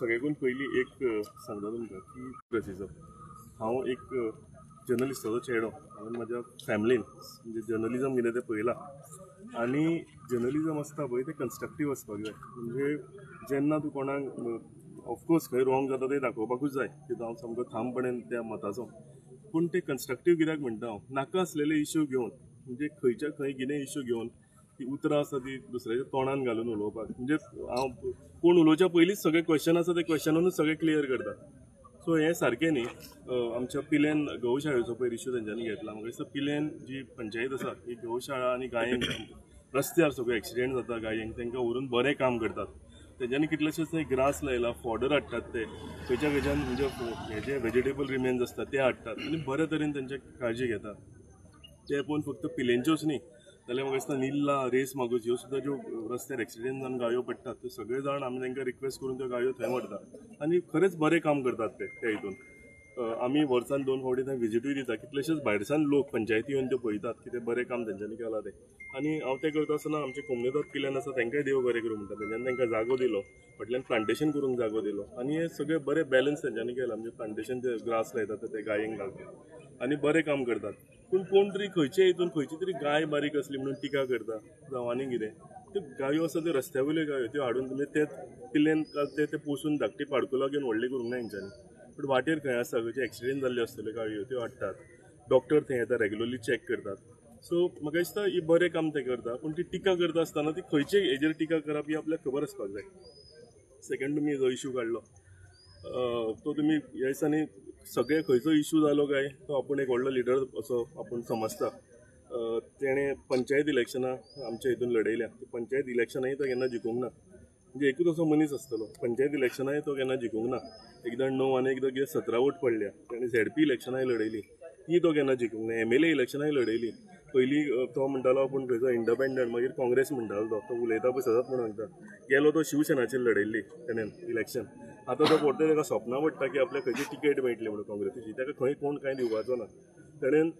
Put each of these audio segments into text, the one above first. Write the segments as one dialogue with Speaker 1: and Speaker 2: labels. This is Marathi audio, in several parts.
Speaker 1: सगळ्याकून पयलीं एक सांगता तुमकां की प्रोसिजर हांव एक जर्नलिस्टाचो चेडो हांवें म्हाज्या फॅमिलीन म्हणजे जर्नलिजम कितें तें पळयलां आनी जर्नलिजम आसता पळय तें कन्स्ट्रक्टीव आसपाक जाय म्हणजे जेन्ना तूं कोणाक ऑफकोर्स खंय रॉंग जाता तें दाखोवपाकूच जाय कित्याक हांव सामको ठामपणान त्या मताचो पूण तें कन्स्ट्रक्टीव कित्याक म्हणटा हांव नाका आसलेले इश्यू घेवन म्हणजे खंयच्या खंय कितें इश्यू घेवन ती उतरां आसा ती दुसऱ्याच्या तोंडान घालून उलोवपाक म्हणजे हांव कोण उलोवच्या पयलींच सगळे क्वेश्चन आसा ते क्वेश्चनानूच सगळे क्लियर करता सो हें सारकें न्ही आमच्या पिलेन गौशाळेचो पयर इश्यू तेंच्यांनी घेतला म्हाका दिसता पिलेन जी पंचायत आसा ही गौशाळा आनी गायेंक रस्त्यार सगळे एक्सिडेंट जाता गायेंक तांकां व्हरून बरें काम करतात तेंच्यांनी कितलेशेच थंय ग्रास लायला फॉडर हाडटात ते खंयच्या खंयच्यान म्हणजे हे जे वेजिटेबल रिमेन्स आसतात ते हाडटात आनी बरे तरेन तेंचे काळजी घेतात ते पळोवन फक्त पिलेंच्योच न्ही जाल्यार म्हाका दिसता निल्ला रेस मागूच ह्यो सुद्दां ज्यो रस्त्यार एक्सिडेंट जावन गायो पडटात ते सगळे जाण आमी तांकां रिक्वेस्ट करून त्यो गायो थंय व्हरतात आनी खरेंच बरें काम करतात ते त्या हितून आमी वर्सान 2 फावटी थंय विजीटूय दिता कितलेशेच भायरसान लोक पंचायती येवन त्यो पळयतात की तें बरें काम तेंच्यांनी केलां तें आनी हांव तें करता आसतना आमचे कोमनेदाद पिल्यान आसा तांकांय देव बरें करूं म्हणटा तेंच्यांनी तांकां जागो दिलो फाटल्यान प्लांटेशन करूंक जागो दिलो आनी हे सगळे बरें बॅलन्स तेंच्यांनी केलां म्हणजे प्लांटेशन ते ग्रास लायतात ते गायेंक घालतात आनी बरें काम करतात पूण कोण तरी खंयचे हितून खंयची तरी गाय बारीक असली म्हणून टिका करता जावं आनी कितें त्यो गायो आसा त्यो रस्त्या वयल्यो गायो त्यो हाडून तुमी ते पिल्लेन ते पोसून धाकटी पाडकुलां घेवन व्हडली करूंक ना हेंच्यांनी पूण वाटेर खंय आसा खंयचे एक्सिडेंट जाल्ले आसतल्यो गायो त्यो हाडटात डॉक्टर थंय येता रेग्युलरली चॅक करतात सो म्हाका दिसता ही बरें काम ते करता पूण ती टिका करता आसतना ती खंयचे हेजेर टिका करप ही आपल्याक खबर आसपाक जाय सेकंड तुमी जो इश्यू काडलो तो तुमी ह्या दिसांनी सगळे खंयचो इश्यू जालो काय तो आपूण एक व्हडलो लिडर असो आपूण समजता तेणे पंचायत इलेक्शनां आमच्या हितून लडयल्या पंचायत इलेक्शनांय तो केन्ना जिखूंक ना म्हणजे एकूच असो मनीस आसतलो पंचायत इलेक्शनांय तो केन्ना जिखूंक ना एकदां 9 आनी एकदां कितें 17 वोट पडल्या ताणें झेडपी इलेक्शनांय लडयली ती तो केन्ना जिखूंक ना MLA इलेक्शनांय लडयली पयलीं तो म्हणटालो आपूण खंयचो इंडिपेंडंट मागीर काँग्रेस म्हणटालो तो उलयता पळय सदांच म्हणून सांगता गेलो तो शिवसेनाचेर लडयल्ली तेणें इलेक्शन आतां तो परतो ताका सपना पडटा की आपल्याक खंयची टिकेट मेळटली म्हणून काँग्रेसीची ताका खंय कोण कांय दिवपाचो ना तेणेन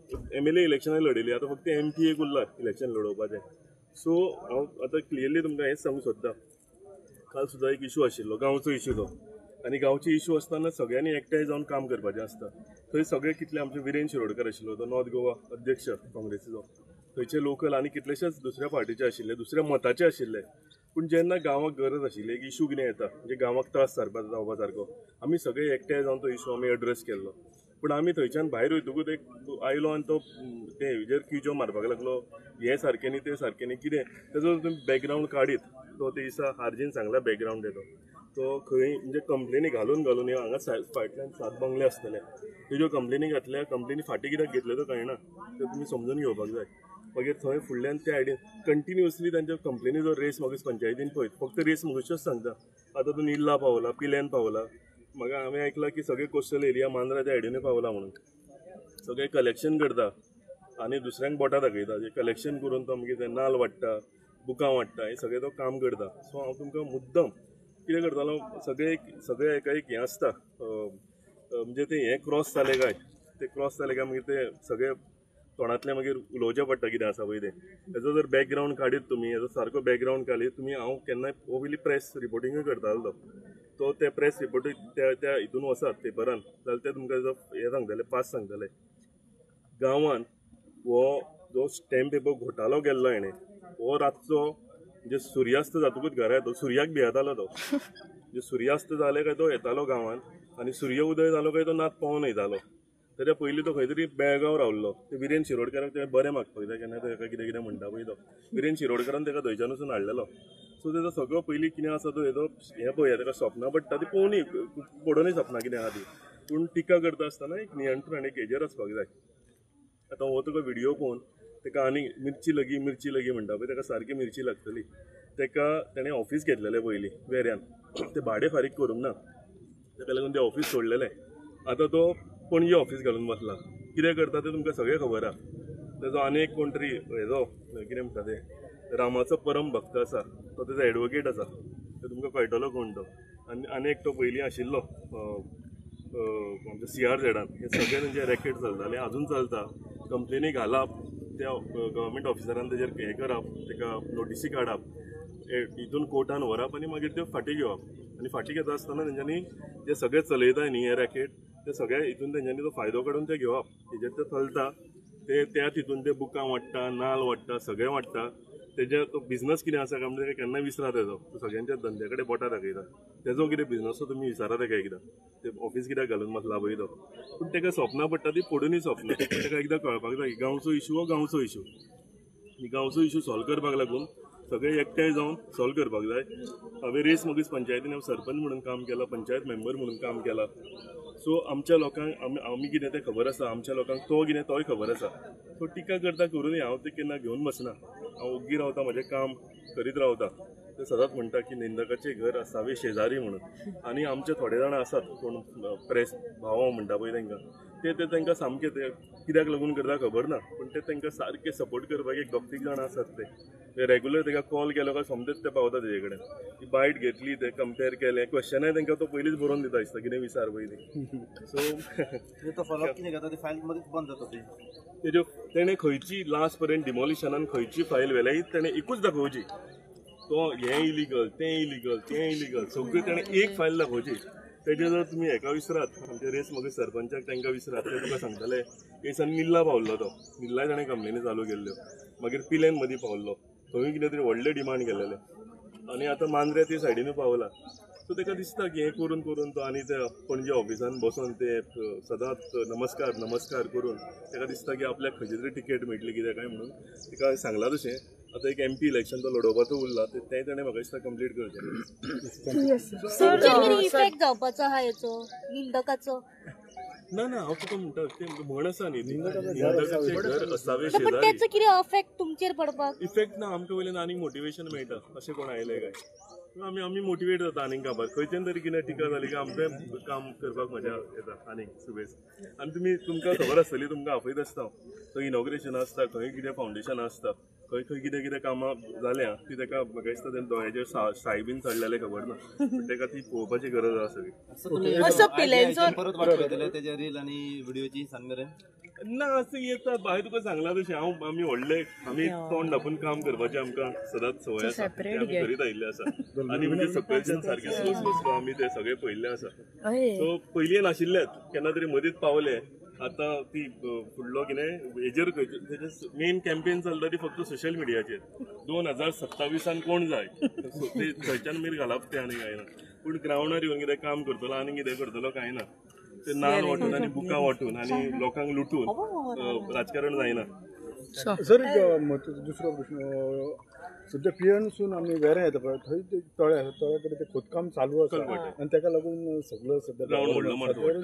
Speaker 1: MLA इलेक्शनांय लडयली आतां फक्त MP एक उरला इलेक्शन लडोवपाचें सो हांव आतां क्लियरली तुमकां हेंच सांगूंक सोदतां काल सुद्दां एक इश्यू आशिल्लो गांवचो इश्यू तो आनी गांवचे इश्यू आसतना सगळ्यांनी एकठांय जावन काम करपाचें आसता थंय सगळे कितले आमचे विरेन शिरोडकर आशिल्लो तो नॉर्थ गोवा अध्यक्ष काँग्रेसीचो थंयचे लोकल आनी कितलेशेच दुसऱ्या पार्टीचे आशिल्ले दुसऱ्या मताचे आशिल्ले पूण जेन्ना गांवाक गरज आशिल्ली एक इश्यू कितें येता म्हणजे गांवाक त्रास जावपा सारको आमी सगळे एकठांय जावन तो इश्यू आमी एड्रेस केल्लो पूण आमी थंयच्यान भायर वयतकूच एक आयलो आनी तो ते हेजेर क्युजो मारपाक लागलो हें सारकें न्ही तें सारकें न्ही कितें तेजो तुमी बॅकग्रावंड काडीत तो ते दिसा हार्जीन सांगला बॅकग्रावंड तेजो तो खंय म्हणजे कंप्लेनी घालून हांगा फाटल्यान 7 बंगले आसतले तेज्यो कंप्लेनी घातल्या कंप्लेनी फाटीं कित्याक घेतल्यो तो कळना ते तुमी समजून घेवपाक जाय मागीर थंय फुडल्यान ते आयडीन कंटिन्युअसली तांच्या कंप्लेनीचो रेस म्हाका पंचायतीन पळय फक्त रेस मुगोश्योच सांगता आतां तो निल्ला पावला पिलेन पावला म्हाका हांवें आयकलां की सगळे कोस्टल एरिया मांद्रा त्या आयडीनूय पावला म्हणून सगळे कलेक्शन करता आनी दुसऱ्यांक बोटां दाखयता जे कलेक्शन करून तो मागीर ते नाल्ल वाडटा बुकां वाडटा हे सगळे तो काम करता सो हांव तुमकां मुद्दम कितें करतालो सगळे एका एक हें आसता म्हणजे ते हें क्रॉस जालें काय ते क्रॉस जालें काय मागीर ते सगळे तोंडांतलें मागीर उलोवचें पडटा कितें आसा पळय तें हेजो जर बॅकग्रावंड काडीत तुमी हेजो सारको बॅकग्रावंड काडीत तुमी हांव केन्नाय पयलीं प्रेस रिपोर्टींगूय करतालो तो ते प्रेस रिपोर्ट त्या हितून वसात पेपरान जाल्यार ते तुमकां हें सांगतले पास सांगतले गांवांत हो जो स्टॅम्प पेपर घोटालो केल्लो हेणें हो रातचो म्हणजे सुर्यास्त जातकूच घरा येतो सुर्याक भियेतालो तो म्हणजे सुर्यास्त जाले काय तो येतालो गांवांत आनी सूर्य उदय जालो काय तो नात पावोन येतालो ताच्या पयलीं तो खंय तरी बेळगांव रावल्लो ते विरेन शिरोडकराक ते बरें मागपयता केन्ना ताका कितें कितें म्हणटा पळय तो विरेन शिरोडकरान ताका थंयच्यान वचून हाडलेलो सो तेजो सगळो पयलीं कितें आसा तो हेजो हें पळय ताका सपनां पडटा ती पळोवनी पडोवनी सपनां कितें आहा ती पूण टिका करता आसतना एक नियंत्रण एक हेजेर आसपाक जाय आतां हो तुका व्हिडियो पळोवन ताका आनी मिरची लगी म्हणटा पळय ताका सारकी मिरची लागतली ताका ताणें ऑफीस घेतलेलें पयलीं वेऱ्यान तें भाडें फारीक करूंक ना ताका लागून तें ऑफीस सोडलेलें आतां तो पणजे ऑफीस घालून बसला कितें करता तें तुमकां सगळें खबर आहा तेजो आनी एक कोण तरी हेजो कितें म्हणटा तें रामाचो परम भक्त आसा तो तेजो एडवोकेट आसा तो तुमकां कळटलो कोण तो आनी एक तो पयलीं आशिल्लो आमच्या CRZ हे सगळे तेंचे रॅकेट चलताले आजून चलता कंप्लेनी घालप त्या गव्हर्मेंट ऑफिसरान तेजेर हें करप, ताका नोटिसी काडप, हितून कोर्टान व्हरप आनी मागीर त्यो फाटीं घेवप. आनी फाटीं घेता आसतना तेंच्यांनी जे सगळे चलयताय न्ही हे रॅकेट, ते सगळे हितून तेंच्यांनी तो फायदो काडून ते घेवप. हेजेर ते चलता, ते त्या हितून ते बुकां वाडटा, नाल्ल वाडटा, सगळें वाडटा. तेजे तो बिझनस कितें आसा काय म्हणजे केन्ना विसरा तेजो, तो सगळ्यांच्या धंद्या कडेन बोटां दाखयता. तेजो कितें बिझनस तो तुमी विचारा ताका एकदां, ते ऑफीस कित्याक घालून बसला पळय तो. पूण ताका सपनां पडटा ती पडूनय सपनां. ताका एकदां कळपाक जाय गांवचो इशू हो गांवचो इशू. गांवचो इशू सॉल्व करपाक लागून सगळे एकठांय जावन सॉल्व करपाक जाय. हांवें रेस मगीस पंचायतीन हांव सरपंच म्हणून काम केलां, पंचायत मेंबर म्हणून काम केलां. सो आमच्या लोकांक आमी कितें तें खबर आसा, आमच्या लोकांक तो कितें तोय खबर आसा. सो टिका करता करूनय हांव ते केन्ना घेवन बसना. हांव ओग्गी रावता, म्हजें काम करीत रावता. ते सदांच म्हणटा की निंदकाचें घर असावे शेजारी म्हणून. आनी आमचे थोडे जाण आसात कोण प्रेस भाव म्हणटा पळय तांकां, ते तांकां सामके ते कित्याक लागून करता खबर ना, पूण ते तांकां सारके सपोर्ट करपाक एक दोग तीग जाण आसात. ते रेगुलर ताका कॉल केलो काय समजेच ते पावता तेजे कडेन. ती बायट घेतली, ते कंपेर केलें, क्वेश्चनाय तांकां तो पयलींच बरोवन दिता दिसता, कितें विचार पयलीं. सो
Speaker 2: तो फॉलो कितें करता ते फायल मध्येच बंद जाता ते.
Speaker 1: तेज्यो तेणें खंयची लास्ट पर्यंत डिमॉलिशनान खंयची फायल व्हेल्या ताणें एकूच दाखोवची. तो हें इलिगल, तें इलिगल, तें इलिगल, सगळी ताणें एक फायल दाखोवची. तेजे जर तुमी हेका विसरात, आमचे रेस मगीर सरपंचाक तांकां विसरात, ते तुका सांगतले. एक दिसांनी निल्ला पावल्लो तो, निल्लाय ताणें कंप्लेनी चालू केल्ल्यो. मागीर पिलेन मदीं पावल्लो, थंय कितें तरी व्हडले डिमांड केलेले. आनी आतां मांद्रे ती सायडीनूय पावला. सो ताका दिसता की हें करून करून तो आनी ते पणजे ऑफिसान बसून ते सदांच नमस्कार नमस्कार करून ताका दिसता की आपल्याक खंयची तरी टिकेट मेळटली कितें काय म्हणून. तिका सांगलां तशें आतां एक MP इलेक्शन तो लडोवपाचो उरला, तें ताणें म्हाका दिसता कंप्लीट करचें.
Speaker 3: सर इफेक्ट जावपाचो आहा हेचो निंदकाचो.
Speaker 1: ना ना, हांव तुका म्हणटा तें म्हण आसा न्ही, निंदकाचें घर असावे शेजारी.
Speaker 3: त्याचो कितें इफेक्ट तुमचेर पडपाक?
Speaker 1: इफेक्ट ना, आमच्या वयल्यान आनीक मोटिवेशन मेळटा. अशें कोण आयले काय आमी मोटिवेट जाता आनीक कामाक. खंयच्यान तरी कितें टिका जाली की आमचें काम करपाक मजा येता आनीक सुबेज. आनी तुमकां खबर आसतली, तुमकां आपयत आसता खंय इनॉग्रेशन आसता, खंय कितें फावंडेशन आसता, खंय खंय कितें कितें कामां जाल्या ती ताका म्हाका दिसता तें दोळ्याचेर साय बीन चडलेलें खबर ना, पूण ताका ती पळोवपाची गरज आसा सगळी.
Speaker 2: परत वाटयतले तेजे रील आनी व्हिडिओची सांगरे
Speaker 1: ना. असं येता भायर तुका सांगला तशें आमी व्हडले आमी तोंड धापून काम करपाचें आमकां सदांच संवय आसा, तें आमी करीत आयिल्ले आसा. आनी म्हणजे सकयल्यान सारकें स्लो आमी ते सगळे पळयल्ले आसा. सो पयलीं नाशिल्लेच, केन्ना तरी मदींच पावले. आतां ती फुडलो कितें हेजेर तेजे मेन कॅम्पेन चलता ती फक्त सोशल मिडियाचेर. 2027 कोण जाय ते थंयच्यान मागीर घालप तें आनी कांय ना. पूण ग्रावंडार येवन कितें काम करतलो आनी कितें करतलो कांय ना. ते नाल्ल वांटून आनी बुकां वांटून आनी लोकांक लुटून राजकारण जायना.
Speaker 4: सर दुसरो प्रश्न, सध्या पियनसून आमी वेरें येता पळय थंय ते तळे कडेन ते खोदकाम चालू आसा आनी ताका लागून सगळो सध्या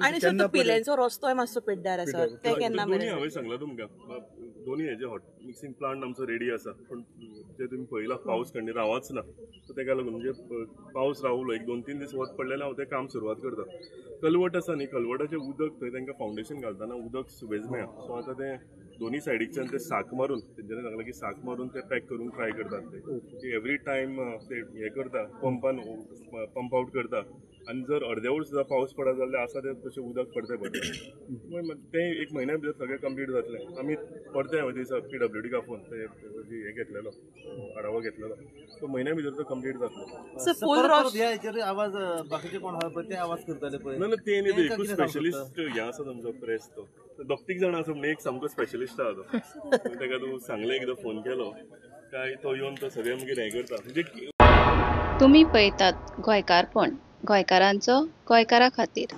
Speaker 5: आनी सर तो पिलेंचो रस्तोय मातसो पेड्ड्यार आसा, ते केन्ना
Speaker 1: दोनी हांवें सांगला तुमकां, दोनी हेजे हॉट मिक्सिंग प्लांट आमचो रेडी आसा. पूण जे तुमी पळयला पावस कंटिन्यू रावच ना, सो ताका लागून म्हणजे पावस रावलो एक 2-3 दीस वत पडलें हांव तें काम सुरवात करता. कलवट आसा न्ही, कलवटाचें उदक थंय तांकां फावंडेशन घालतना उदक सुबेज मेळ्ळा. सो आतां तें दोनी सायडीच्यान ते साक मारून तेंच्यांनी सांगलां की साक मारून ते पॅक करून ट्राय करतात. ते एवरी टायम ते हें करता, पंप आउट करता. आनी जर अर्देवट सुद्दां पावस पडत जाल्यार आसा ते तशें उदक पडटे पडटा. तें एक म्हयन्या भितर सगळें कंप्लीट जातलें. आमी परते हांवें दिसा PWD कापून ते हें घेतलेलो आढावो घेतलेलो. सो म्हयन्या भितर तो कंप्लीट जातलो.
Speaker 2: आवाज बाकीचे कोण आहा पळय ते आवाज करताले पळय.
Speaker 1: ना ते न्ही, एकूच स्पेशलिस्ट हें आसा तुमचो प्रेस तो दोग तीग जाण आसा म्हणजे एक सामको स्पेशलिस्ट आहा तो. ताका तूं सांगलें एकदां फोन केलो काय तो येवन तो सगळें मागीर हें करता. म्हणजे
Speaker 6: तुम्ही पळयतात गोंयकारपण, गोंयकारांचो गोंयकारा खातीर.